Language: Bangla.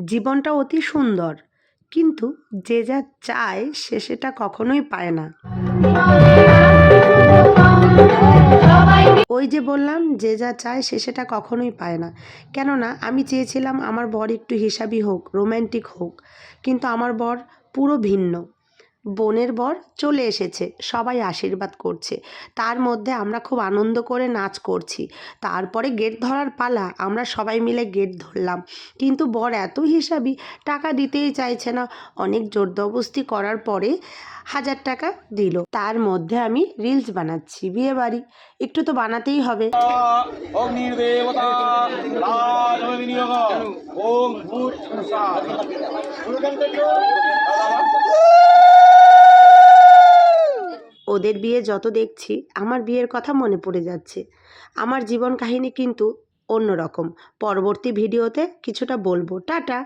জীবনটা অতি সুন্দর, কিন্তু যে যা চায় সে সেটা কখনোই পায় না। ওই যে বললাম, যে যা চায় সে সেটা কখনোই পায় না। কেননা আমি চেয়েছিলাম আমার বর একটু হিসাবি হোক, রোম্যান্টিক হোক, কিন্তু আমার বর পুরো ভিন্ন। বোনের বর চলে এসেছে, সবাই আশীর্বাদ করছে, তার মধ্যে আমরা খুব আনন্দ করে নাচ করছি। তারপরে গেট ধরার পালা, আমরা সবাই মিলে গেট ধরলাম, কিন্তু বর এত হিসাবি, টাকা দিতেই চাইছে না। অনেক জোরজবস্তি করার পরে 1000 টাকা দিল। তার মধ্যে আমি রিলস বানাচ্ছি, বিয়ে বাড়ি, একটু তো বানাতেই হবে। ওদের বিয়ে যত দেখছি আমার বিয়ের কথা মনে পড়ে যাচ্ছে। আমার জীবন কাহিনী কিন্তু অন্যরকম। পরবর্তী ভিডিওতে কিছুটা বলবো। টাটা।